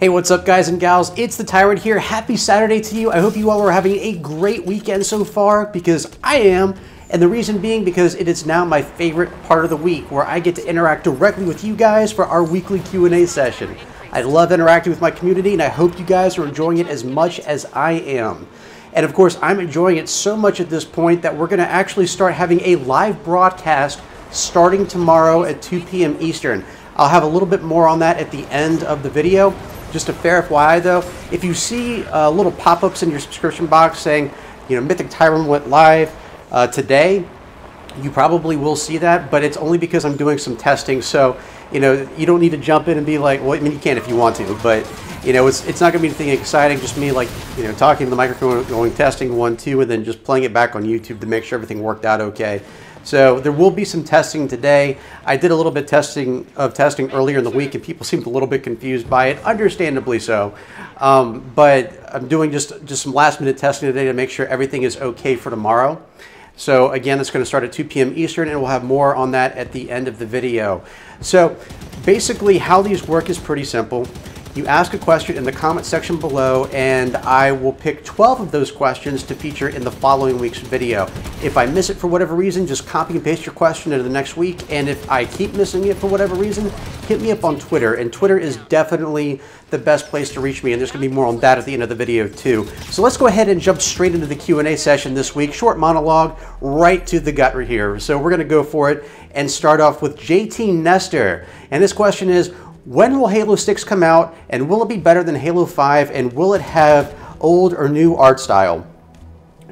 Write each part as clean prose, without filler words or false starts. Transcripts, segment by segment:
Hey, what's up guys and gals? It's the Tyrant here. Happy Saturday to you. I hope you all are having a great weekend so far, because I am. And the reason being because it is now my favorite part of the week, where I get to interact directly with you guys for our weekly Q&A session. I love interacting with my community, and I hope you guys are enjoying it as much as I am. And of course, I'm enjoying it so much at this point that we're going to actually start having a live broadcast starting tomorrow at 2 p.m. Eastern. I'll have a little bit more on that at the end of the video. Just a fair FYI though, if you see little pop-ups in your subscription box saying, MythicTyrant went live today, you probably will see that, but it's only because I'm doing some testing. So, you don't need to jump in and be like, well, I mean, you can if you want to, but it's not gonna be anything exciting, just me like, talking to the microphone, going testing 1, 2, and then just playing it back on YouTube to make sure everything worked out okay. So there will be some testing today. I did a little bit of testing earlier in the week, and people seemed a little bit confused by it, understandably so. But I'm doing just some last minute testing today to make sure everything is okay for tomorrow. So again, it's going to start at 2 p.m. Eastern, and we'll have more on that at the end of the video. So basically how these work is pretty simple. You ask a question in the comment section below, and I will pick 12 of those questions to feature in the following week's video. If I miss it for whatever reason, just copy and paste your question into the next week. And if I keep missing it for whatever reason, hit me up on Twitter. And Twitter is definitely the best place to reach me, and there's going to be more on that at the end of the video too. So let's go ahead and jump straight into the Q&A session this week. Short monologue, right to the gut right here. So we're going to go for it and start off with JT Nestor. And this question is, when will Halo 6 come out, and will it be better than Halo 5, and will it have old or new art style?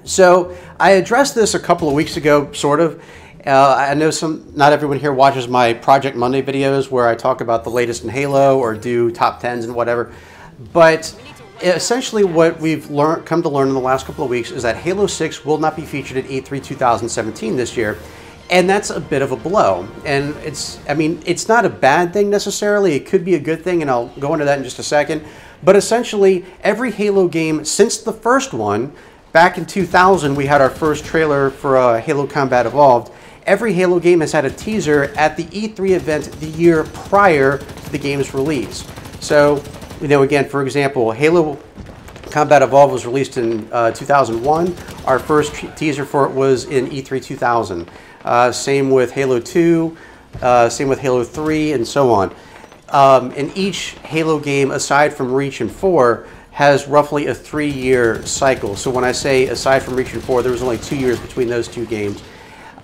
So I addressed this a couple of weeks ago, sort of. I know not everyone here watches my Project Monday videos where I talk about the latest in Halo or do top 10s and whatever. But essentially what we've come to learn in the last couple of weeks is that Halo 6 will not be featured at E3 2017 this year. And that's a bit of a blow. And it's not a bad thing necessarily. It could be a good thing, and I'll go into that in just a second. But essentially, every Halo game since the first one, back in 2000, we had our first trailer for Halo Combat Evolved. Every Halo game has had a teaser at the E3 event the year prior to the game's release. So, again, for example, Halo Combat Evolved was released in 2001. Our first teaser for it was in E3 2000. Same with Halo 2, same with Halo 3, and so on. And each Halo game, aside from Reach and 4, has roughly a 3-year cycle. So when I say aside from Reach and 4, there was only 2 years between those two games.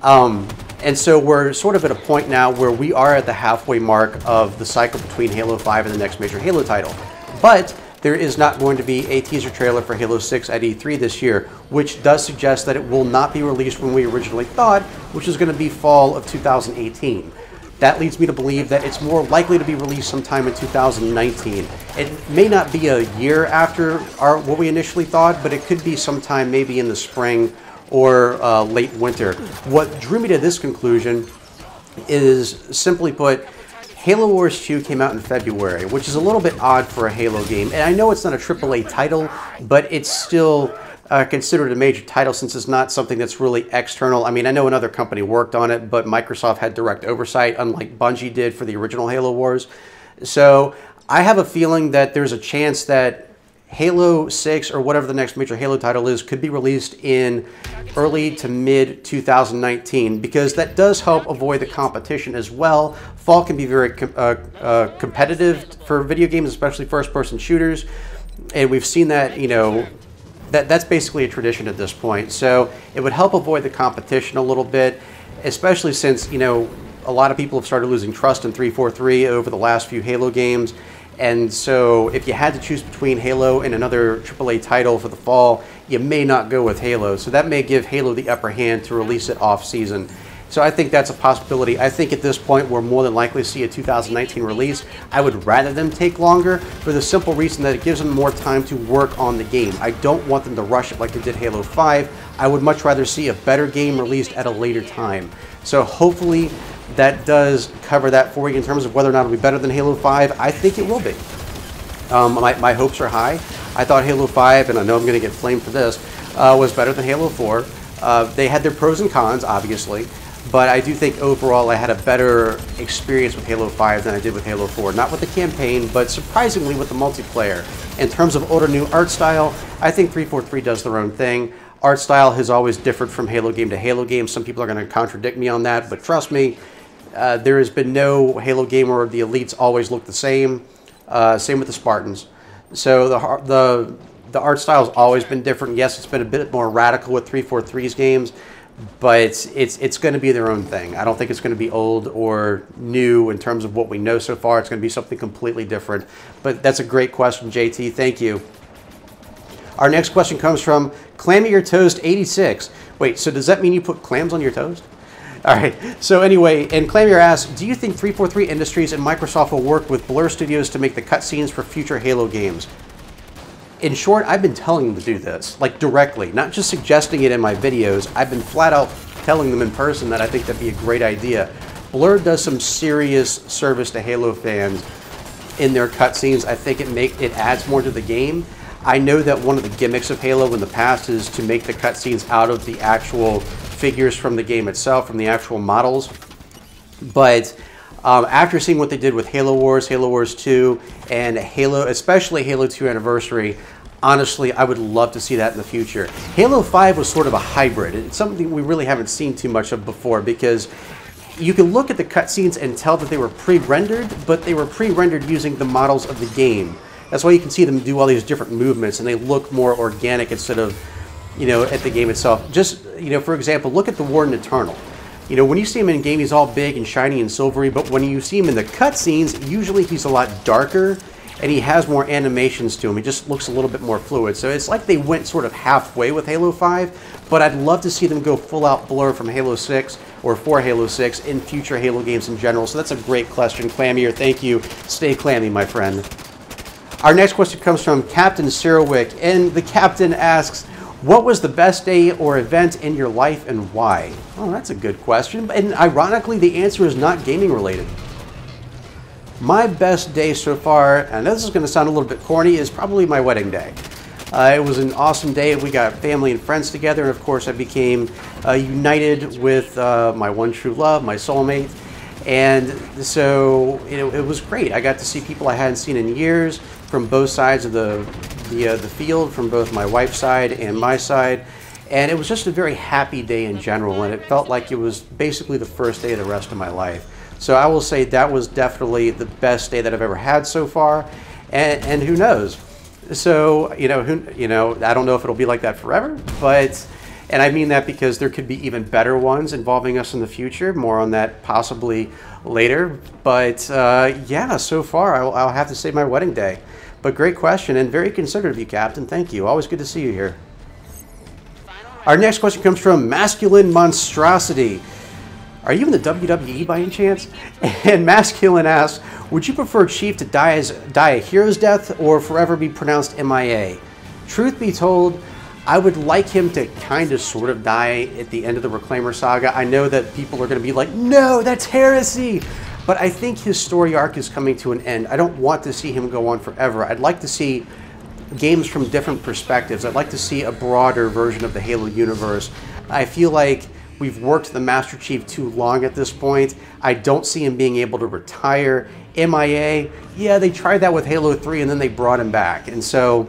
And so we're sort of at a point now where we are at the halfway mark of the cycle between Halo 5 and the next major Halo title. But there is not going to be a teaser trailer for Halo 6 at E3 this year, which does suggest that it will not be released when we originally thought, which is going to be fall of 2018. That leads me to believe that it's more likely to be released sometime in 2019. It may not be a year after what we initially thought, but it could be sometime maybe in the spring or late winter. What drew me to this conclusion is, simply put, Halo Wars 2 came out in February, which is a little bit odd for a Halo game. And I know it's not a AAA title, but it's still considered a major title since it's not something that's really external. I mean, I know another company worked on it, but Microsoft had direct oversight, unlike Bungie did for the original Halo Wars. So I have a feeling that there's a chance that Halo 6, or whatever the next major Halo title is, could be released in early to mid 2019, because that does help avoid the competition as well. Fall can be very competitive for video games, especially first-person shooters, and we've seen that, that's basically a tradition at this point. So it would help avoid the competition a little bit, especially since, a lot of people have started losing trust in 343 over the last few Halo games. And so if you had to choose between Halo and another AAA title for the fall, you may not go with Halo. So that may give Halo the upper hand to release it off-season. So I think that's a possibility. I think at this point we're more than likely to see a 2019 release. I would rather them take longer for the simple reason that it gives them more time to work on the game. I don't want them to rush it like they did Halo 5. I would much rather see a better game released at a later time. So hopefully that does cover that for you in terms of whether or not it'll be better than Halo 5. I think it will be. My hopes are high. I thought Halo 5, and I know I'm going to get flamed for this, was better than Halo 4. They had their pros and cons, obviously. but I do think overall I had a better experience with Halo 5 than I did with Halo 4. Not with the campaign, but surprisingly with the multiplayer. In terms of old or new art style, I think 343 does their own thing. Art style has always differed from Halo game to Halo game. Some people are going to contradict me on that, but trust me, there has been no Halo game where the elites always look the same. Same with the Spartans. So the art style has always been different. Yes, it's been a bit more radical with 343's games, but it's going to be their own thing. I don't think it's going to be old or new in terms of what we know so far. It's going to be something completely different. But that's a great question, JT. Thank you. Our next question comes from Clammy Your Toast 86. Wait, so does that mean you put clams on your toast? All right, so anyway, and Clamier asks, do you think 343 Industries and Microsoft will work with Blur Studios to make the cutscenes for future Halo games? In short, I've been telling them to do this, like directly, not just suggesting it in my videos. I've been flat out telling them in person that I think that'd be a great idea. Blur does some serious service to Halo fans in their cutscenes. I think it adds more to the game. I know that one of the gimmicks of Halo in the past is to make the cutscenes out of the actual figures from the game itself, from the actual models. But after seeing what they did with Halo Wars 2, and especially Halo 2 Anniversary, honestly, I would love to see that in the future. Halo 5 was sort of a hybrid. It's something we really haven't seen too much of before, because you can look at the cutscenes and tell that they were pre-rendered, but they were pre-rendered using the models of the game. That's why you can see them do all these different movements, and they look more organic instead of, at the game itself. Just, for example, look at the Warden Eternal. When you see him in game, he's all big and shiny and silvery, but when you see him in the cutscenes, usually he's a lot darker, and he has more animations to him. He just looks a little bit more fluid. So it's like they went sort of halfway with Halo 5, but I'd love to see them go full-out Blur from Halo 6 or for Halo 6 in future Halo games in general. So that's a great question, Clamier. Thank you. Stay clammy, my friend. Our next question comes from Captain Cyrilwick, and the captain asks, what was the best day or event in your life and why? Oh, that's a good question. And ironically, the answer is not gaming related. My best day so far, and this is going to sound a little bit corny, is probably my wedding day. It was an awesome day. We got family and friends together, and of course I became united with my one true love, my soulmate. And so it was great. I got to see people I hadn't seen in years from both sides of the field, from both my wife's side and my side. And it was just a very happy day in general, and it felt like it was basically the first day of the rest of my life. So I will say that was definitely the best day that I've ever had so far, and who knows? So, I don't know if it'll be like that forever, and I mean that because there could be even better ones involving us in the future. More on that possibly later. But yeah, so far I'll have to say my wedding day. But great question, and very considerate of you, Captain. Thank you. Always good to see you here. Our next question comes from Masculine Monstrosity. Are you in the WWE by any chance? And Masculine asks, would you prefer Chief to die a hero's death or forever be pronounced MIA? Truth be told, I would like him to kind of sort of die at the end of the Reclaimer saga. I know that people are going to be like, no, that's heresy. But I think his story arc is coming to an end. I don't want to see him go on forever. I'd like to see games from different perspectives. I'd like to see a broader version of the Halo universe. I feel like we've worked the Master Chief too long at this point. I don't see him being able to retire. MIA, yeah, they tried that with Halo 3 and then they brought him back. And so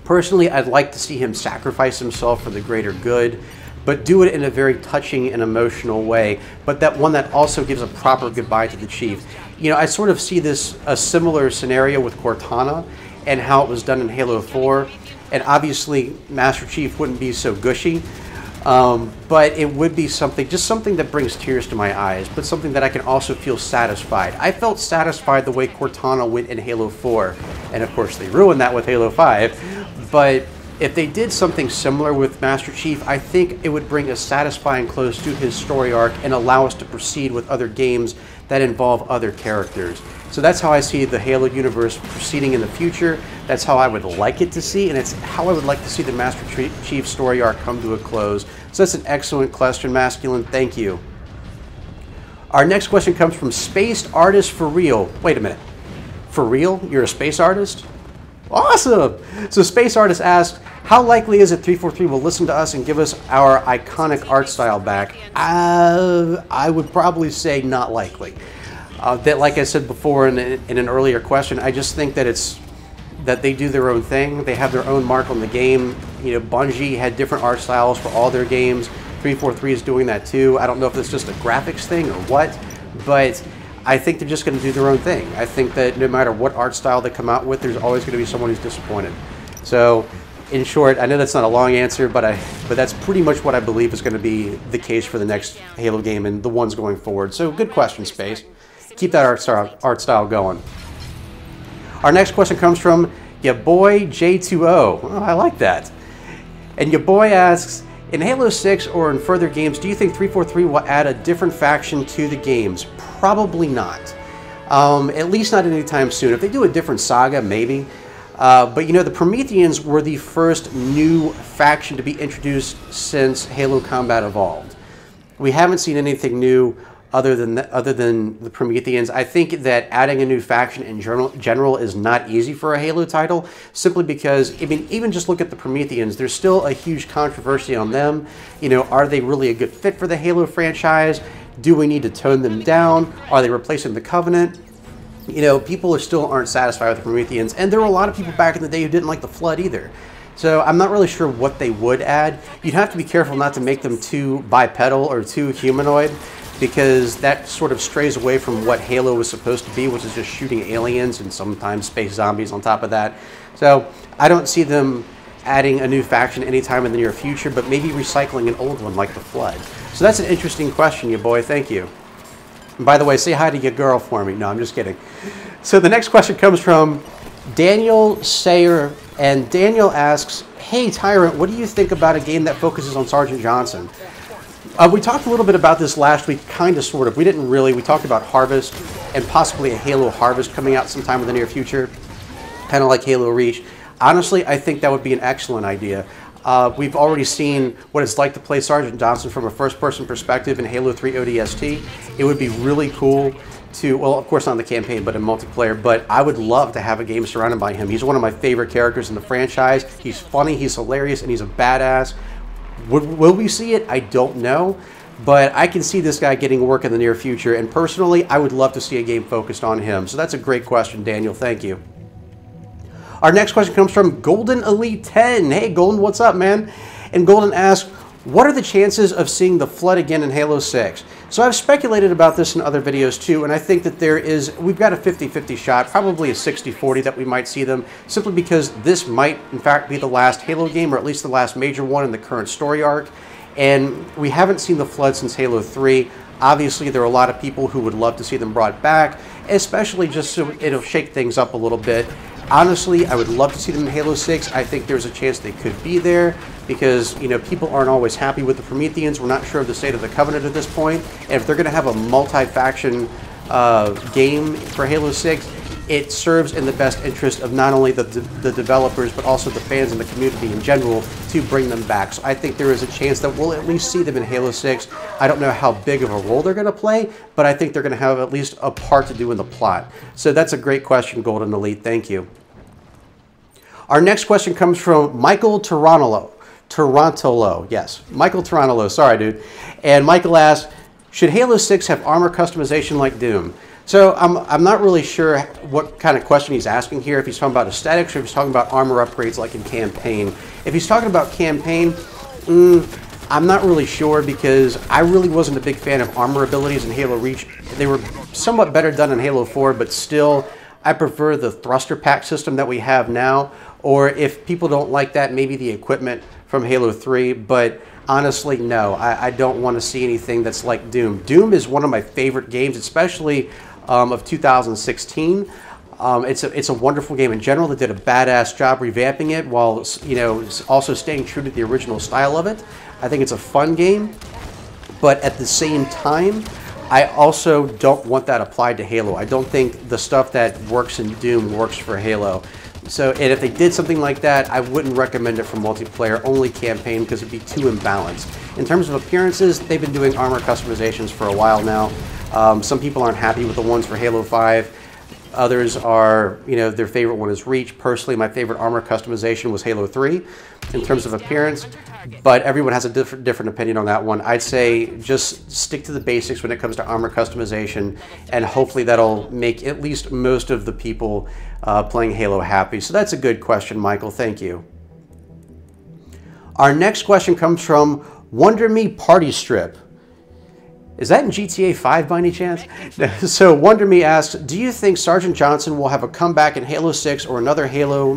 personally, I'd like to see him sacrifice himself for the greater good, but do it in a very touching and emotional way, but that one that also gives a proper goodbye to the Chief. I sort of see this a similar scenario with Cortana and how it was done in Halo 4, and obviously Master Chief wouldn't be so gushy, but it would be just something that brings tears to my eyes, but something that I can also feel satisfied. I felt satisfied the way Cortana went in Halo 4, and of course they ruined that with Halo 5, but if they did something similar with Master Chief, I think it would bring a satisfying close to his story arc and allow us to proceed with other games that involve other characters. So that's how I see the Halo universe proceeding in the future. That's how I would like it to see, and it's how I would like to see the Master Chief story arc come to a close. So that's an excellent question, Masculine. Thank you. Our next question comes from Spaced Artist for Real. Wait a minute. For real? You're a space artist? Awesome! So Space Artist asks, how likely is it 343 will listen to us and give us our iconic art style back? I would probably say not likely. That, like I said before in an earlier question, I just think that that they do their own thing. They have their own mark on the game. You know, Bungie had different art styles for all their games. 343 is doing that too. I don't know if it's just a graphics thing or what, but I think they're just going to do their own thing. I think that no matter what art style they come out with, there's always going to be someone who's disappointed. So, in short, I know that's not a long answer, but that's pretty much what I believe is going to be the case for the next Halo game and the ones going forward. So, good question, Space. Keep that art style going. Our next question comes from your boy J2O. Oh, I like that. And your boy asks, in Halo 6 or in further games, do you think 343 will add a different faction to the games? Probably not. At least not anytime soon. If they do a different saga, maybe. But you know, the Prometheans were the first new faction to be introduced since Halo Combat Evolved. We haven't seen anything new other than the Prometheans. I think that adding a new faction in general is not easy for a Halo title, simply because, I mean, even just look at the Prometheans, there's still a huge controversy on them. You know, are they really a good fit for the Halo franchise? Do we need to tone them down? Are they replacing the Covenant? You know, people still aren't satisfied with the Prometheans, and there were a lot of people back in the day who didn't like the Flood either. So I'm not really sure what they would add. You'd have to be careful not to make them too bipedal or too humanoid, because that sort of strays away from what Halo was supposed to be, which is just shooting aliens and sometimes space zombies on top of that. So I don't see them adding a new faction anytime in the near future, but maybe recycling an old one like the Flood. So that's an interesting question, you boy. Thank you. And by the way, say hi to your girl for me. No, I'm just kidding. So the next question comes from Daniel Sayer, and Daniel asks, hey Tyrant, what do you think about a game that focuses on Sergeant Johnson? We talked a little bit about this last week, kind of, sort of. We didn't really. We talked about Harvest and possibly a Halo Harvest coming out sometime in the near future, kind of like Halo Reach. Honestly, I think that would be an excellent idea. We've already seen what it's like to play Sergeant Johnson from a first-person perspective in Halo 3 ODST. It would be really cool to, well, of course not in the campaign, but in multiplayer, but I would love to have a game surrounded by him. He's one of my favorite characters in the franchise. He's funny, he's hilarious, and he's a badass. Will we see it? I don't know, but I can see this guy getting work in the near future, and personally, I would love to see a game focused on him. So that's a great question, Daniel. Thank you. Our next question comes from Golden Elite 10. Hey, Golden, what's up, man? And Golden asks, what are the chances of seeing the Flood again in Halo 6? So I've speculated about this in other videos too, and I think that we've got a 50-50 shot, probably a 60-40 that we might see them, simply because this might, in fact, be the last Halo game, or at least the last major one in the current story arc. And we haven't seen the Flood since Halo 3. Obviously, there are a lot of people who would love to see them brought back, especially just so it'll shake things up a little bit. Honestly, I would love to see them in Halo 6. I think there's a chance they could be there because, you know, people aren't always happy with the Prometheans. We're not sure of the state of the Covenant at this point. And if they're going to have a multi-faction game for Halo 6, it serves in the best interest of not only the developers, but also the fans and the community in general to bring them back. So I think there is a chance that we'll at least see them in Halo 6. I don't know how big of a role they're going to play, but I think they're going to have at least a part to do in the plot. So that's a great question, Golden Elite. Thank you. Our next question comes from Michael Tarantolo. Yes, Michael Tarantolo. Sorry, dude. And Michael asks, should Halo 6 have armor customization like Doom? So I'm not really sure what kind of question he's asking here, if he's talking about aesthetics or if he's talking about armor upgrades like in campaign. If he's talking about campaign, I'm not really sure because I really wasn't a big fan of armor abilities in Halo Reach. They were somewhat better done in Halo 4, but still, I prefer the thruster pack system that we have now. Or if people don't like that, maybe the equipment from Halo 3. But honestly, no, I don't want to see anything that's like Doom. Doom is one of my favorite games, especially of 2016. It's a wonderful game in general. They did a badass job revamping it while, you know, also staying true to the original style of it. I think it's a fun game, but at the same time, I also don't want that applied to Halo. I don't think the stuff that works in Doom works for Halo. So, and if they did something like that, I wouldn't recommend it for multiplayer, only campaign, because it'd be too imbalanced. In terms of appearances, they've been doing armor customizations for a while now. Some people aren't happy with the ones for Halo 5. Others are, you know, their favorite one is Reach. Personally, my favorite armor customization was Halo 3 in terms of appearance, but everyone has a different opinion on that one. I'd say just stick to the basics when it comes to armor customization, and hopefully that'll make at least most of the people playing Halo happy. So that's a good question, Michael. Thank you. Our next question comes from Wonder Me Party Strip. Is that in GTA 5 by any chance? So Wonder Me asks, do you think Sergeant Johnson will have a comeback in Halo 6 or another Halo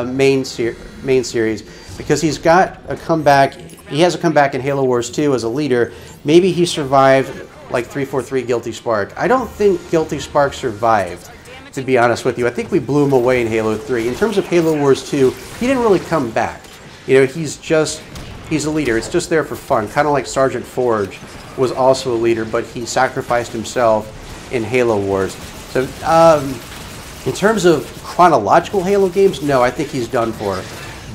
main series? Because he's got a comeback, he has a comeback in Halo Wars 2 as a leader. Maybe he survived like 343 Guilty Spark. I don't think Guilty Spark survived, to be honest with you. I think we blew him away in Halo 3. In terms of Halo Wars 2, he didn't really come back. You know, he's a leader. It's just there for fun, kind of like Sergeant Forge was also a leader, but he sacrificed himself in Halo Wars. So in terms of chronological Halo games, no, I think he's done for.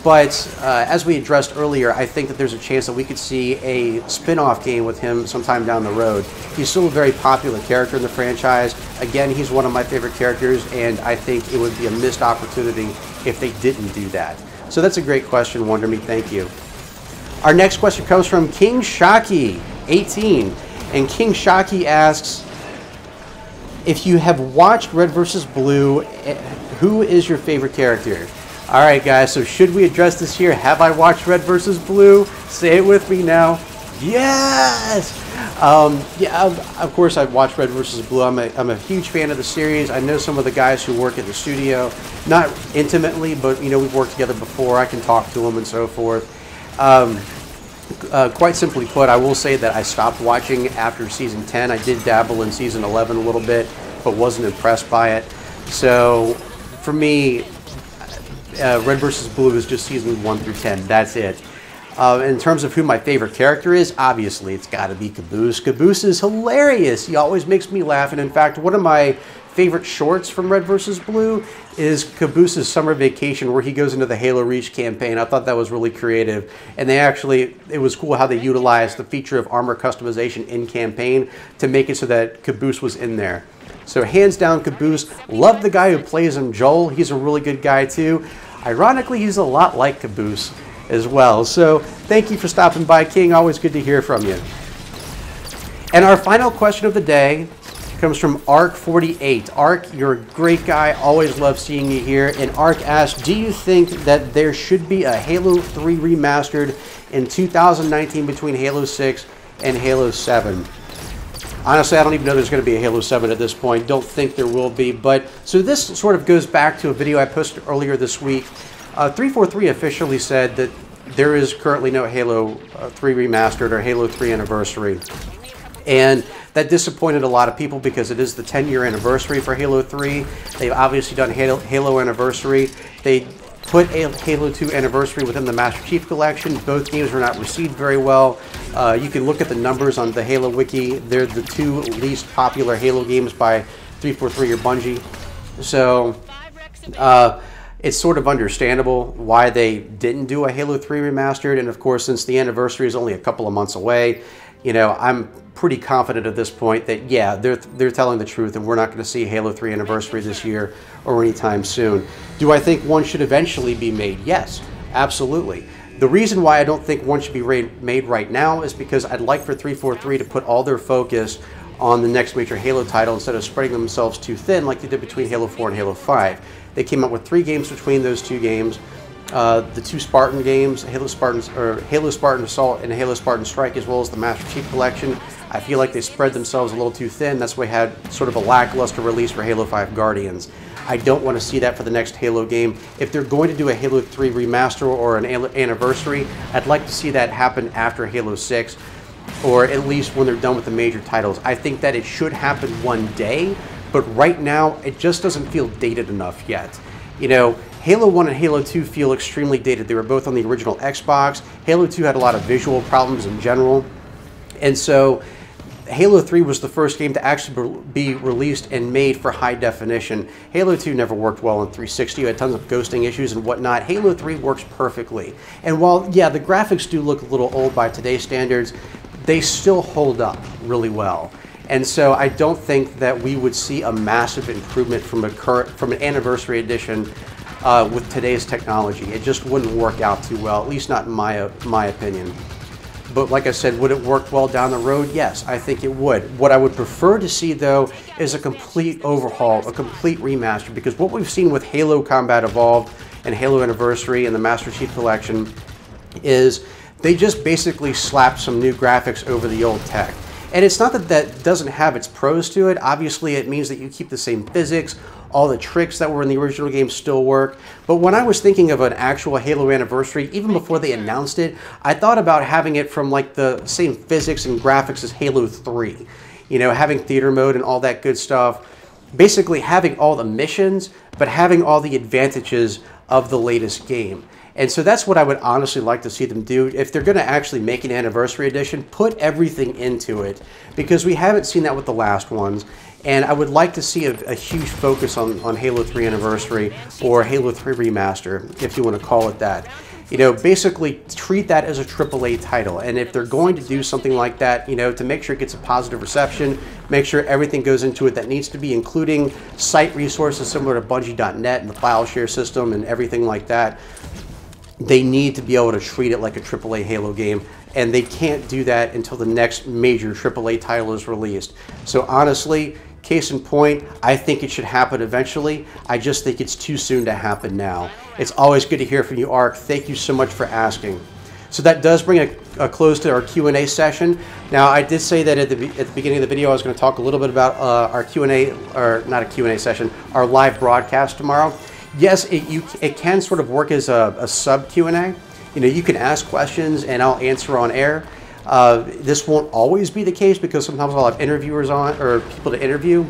But as we addressed earlier, I think that there's a chance that we could see a spin-off game with him sometime down the road. He's still a very popular character in the franchise. Again, he's one of my favorite characters, and I think it would be a missed opportunity if they didn't do that. So that's a great question, Wonder Me. Thank you. Our next question comes from King Shocky 18, and King Shocky asks, if you have watched Red vs. Blue, who is your favorite character? All right, guys, so should we address this here? Have I watched Red vs. Blue? Say it with me now. Yes! Yeah, of course I've watched Red vs. Blue. I'm a huge fan of the series. I know some of the guys who work at the studio, not intimately, but you know, we've worked together before. I can talk to them and so forth. Quite simply put, I will say that I stopped watching after season 10. I did dabble in season 11 a little bit, but wasn't impressed by it. So for me, Red vs. Blue is just season 1 through 10. That's it. In terms of who my favorite character is, obviously it's got to be Caboose. Caboose is hilarious. He always makes me laugh. And in fact, one of my favorite shorts from Red vs. Blue is Caboose's summer vacation, where he goes into the Halo Reach campaign. I thought that was really creative. And it was cool how they utilized the feature of armor customization in campaign to make it so that Caboose was in there. So hands down, Caboose. Love the guy who plays him, Joel. He's a really good guy too. Ironically, he's a lot like Caboose as well. So thank you for stopping by, King. Always good to hear from you. And our final question of the day comes from Arc48. Arc, you're a great guy. Always love seeing you here. And Arc asks, do you think that there should be a Halo 3 remastered in 2019 between Halo 6 and Halo 7? Honestly, I don't even know there's going to be a Halo 7 at this point. Don't think there will be. But so this sort of goes back to a video I posted earlier this week. 343 officially said that there is currently no Halo 3 remastered or Halo 3 anniversary. And that disappointed a lot of people because it is the 10-year anniversary for Halo 3. They've obviously done Halo Anniversary. They put a Halo 2 Anniversary within the Master Chief Collection. Both games were not received very well. You can look at the numbers on the Halo Wiki. They're the two least popular Halo games by 343 or Bungie. So it's sort of understandable why they didn't do a Halo 3 remastered. And of course, since the anniversary is only a couple of months away, you know, I'm pretty confident at this point that, yeah, they're telling the truth and we're not going to see Halo 3 Anniversary this year or anytime soon. Do I think one should eventually be made? Yes, absolutely. The reason why I don't think one should be made right now is because I'd like for 343 to put all their focus on the next major Halo title instead of spreading themselves too thin like they did between Halo 4 and Halo 5. They came out with 3 games between those 2 games. The 2 Spartan games, Halo Spartan Assault and Halo Spartan Strike, as well as the Master Chief Collection. I feel like they spread themselves a little too thin. That's why we had sort of a lackluster release for Halo 5 Guardians. I don't want to see that for the next Halo game. If they're going to do a Halo 3 remaster or an anniversary, I'd like to see that happen after Halo 6, or at least when they're done with the major titles. I think that it should happen one day, but right now it just doesn't feel dated enough yet. You know, Halo 1 and Halo 2 feel extremely dated. They were both on the original Xbox. Halo 2 had a lot of visual problems in general. And so Halo 3 was the first game to actually be released and made for high definition. Halo 2 never worked well on 360. You had tons of ghosting issues and whatnot. Halo 3 works perfectly. And while, yeah, the graphics do look a little old by today's standards, they still hold up really well. And so I don't think that we would see a massive improvement from an anniversary edition with today's technology. It just wouldn't work out too well, at least not in my opinion. But like I said, would it work well down the road? Yes, I think it would. What I would prefer to see, though, is a complete overhaul, a complete remaster, because what we've seen with Halo Combat Evolved and Halo Anniversary and the Master Chief Collection is they just basically slapped some new graphics over the old tech. And it's not that that doesn't have its pros to it. Obviously, it means that you keep the same physics. All the tricks that were in the original game still work. But when I was thinking of an actual Halo Anniversary, even before they announced it, I thought about having it from like the same physics and graphics as Halo 3. You know, having theater mode and all that good stuff. Basically having all the missions, but having all the advantages of the latest game. And so that's what I would honestly like to see them do. If they're going to actually make an Anniversary Edition, put everything into it, because we haven't seen that with the last ones. And I would like to see a huge focus on Halo 3 Anniversary or Halo 3 Remaster, if you want to call it that. You know, basically treat that as a AAA title. And if they're going to do something like that, you know, to make sure it gets a positive reception, make sure everything goes into it that needs to be, including site resources similar to Bungie.net and the file share system and everything like that. They need to be able to treat it like a AAA Halo game, and they can't do that until the next major AAA title is released. So honestly, case in point, I think it should happen eventually. I just think it's too soon to happen now. It's always good to hear from you, Ark. Thank you so much for asking. So that does bring a close to our Q&A session. Now, I did say that at the beginning of the video, I was going to talk a little bit about our Q&A, or not a Q&A session, our live broadcast tomorrow. Yes, it can sort of work as a sub Q&A. You know, you can ask questions and I'll answer on air. This won't always be the case because sometimes I'll have interviewers on or people to interview.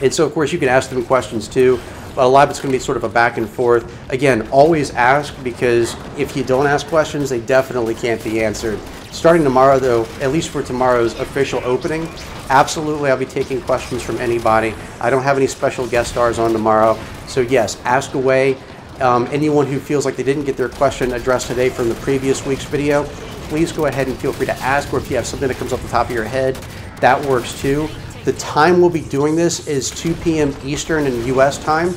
And so, of course, you can ask them questions too. But a lot of it's going to be sort of a back and forth. Again, always ask, because if you don't ask questions, they definitely can't be answered. Starting tomorrow, though, at least for tomorrow's official opening, absolutely I'll be taking questions from anybody. I don't have any special guest stars on tomorrow. So yes, ask away. Anyone who feels like they didn't get their question addressed today from the previous week's video, please go ahead and feel free to ask, or if you have something that comes off the top of your head, that works too. The time we'll be doing this is 2 p.m. Eastern in US time.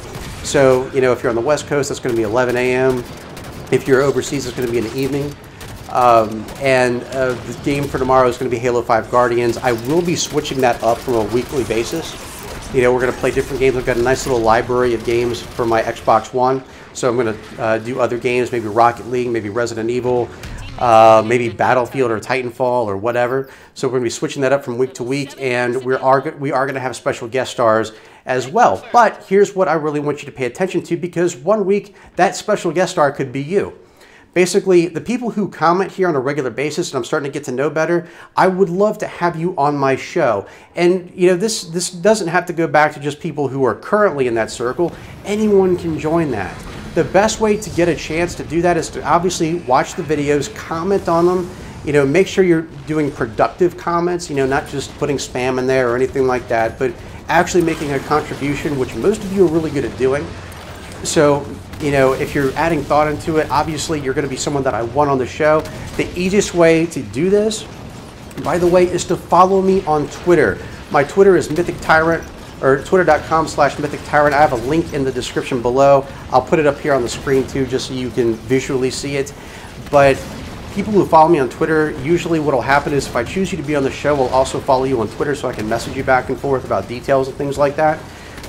So, you know, if you're on the West Coast, that's going to be 11 a.m. If you're overseas, it's going to be in the evening. The game for tomorrow is going to be Halo 5 Guardians. I will be switching that up from a weekly basis. You know, we're going to play different games. I've got a nice little library of games for my Xbox One. So I'm going to do other games, maybe Rocket League, maybe Resident Evil, maybe Battlefield or Titanfall or whatever. So we're going to be switching that up from week to week, and we are going to have special guest stars as well. But here's what I really want you to pay attention to, because one week that special guest star could be you. Basically, the people who comment here on a regular basis, and I'm starting to get to know better, I would love to have you on my show. And, you know, this doesn't have to go back to just people who are currently in that circle. Anyone can join that. The best way to get a chance to do that is to obviously watch the videos, comment on them, you know, make sure you're doing productive comments, you know, not just putting spam in there or anything like that, but actually making a contribution, which most of you are really good at doing. So, you know, if you're adding thought into it, obviously you're going to be someone that I want on the show. The easiest way to do this, by the way, is to follow me on Twitter. My Twitter is MythicTyrant, or twitter.com/MythicTyrant. I have a link in the description below. I'll put it up here on the screen too, just so you can visually see it. But people who follow me on Twitter, usually what will happen is if I choose you to be on the show, we'll also follow you on Twitter so I can message you back and forth about details and things like that.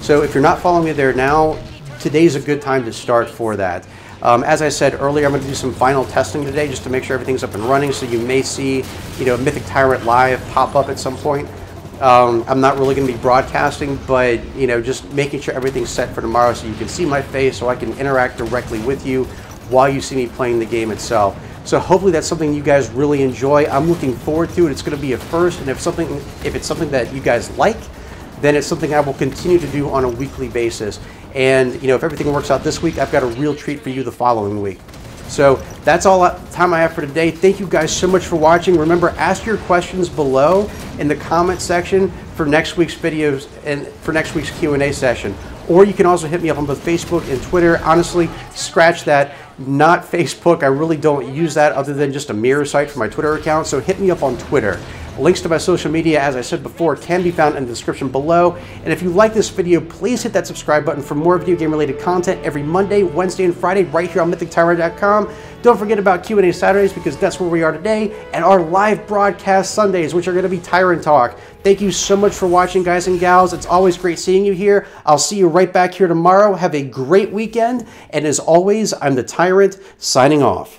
So if you're not following me there now, today's a good time to start for that. As I said earlier, I'm going to do some final testing today just to make sure everything's up and running. So you may see, you know, Mythic Tyrant live pop up at some point. I'm not really going to be broadcasting, but, you know, just making sure everything's set for tomorrow so you can see my face, so I can interact directly with you while you see me playing the game itself. So hopefully that's something you guys really enjoy. I'm looking forward to it. It's going to be a first, and if it's something that you guys like, then it's something I will continue to do on a weekly basis. And, you know, if everything works out this week, I've got a real treat for you the following week. So that's all the time I have for today. Thank you guys so much for watching. Remember, ask your questions below in the comment section for next week's videos and for next week's Q&A session. Or you can also hit me up on both Facebook and Twitter. Honestly, scratch that. Not Facebook. I really don't use that other than just a mirror site for my Twitter account. So hit me up on Twitter. Links to my social media, as I said before, can be found in the description below. And if you like this video, please hit that subscribe button for more video game related content every Monday, Wednesday, and Friday right here on MythicTyrant.com. Don't forget about Q&A Saturdays, because that's where we are today, and our live broadcast Sundays, which are going to be Tyrant Talk. Thank you so much for watching, guys and gals. It's always great seeing you here. I'll see you right back here tomorrow. Have a great weekend, and as always, I'm the Tyrant, signing off.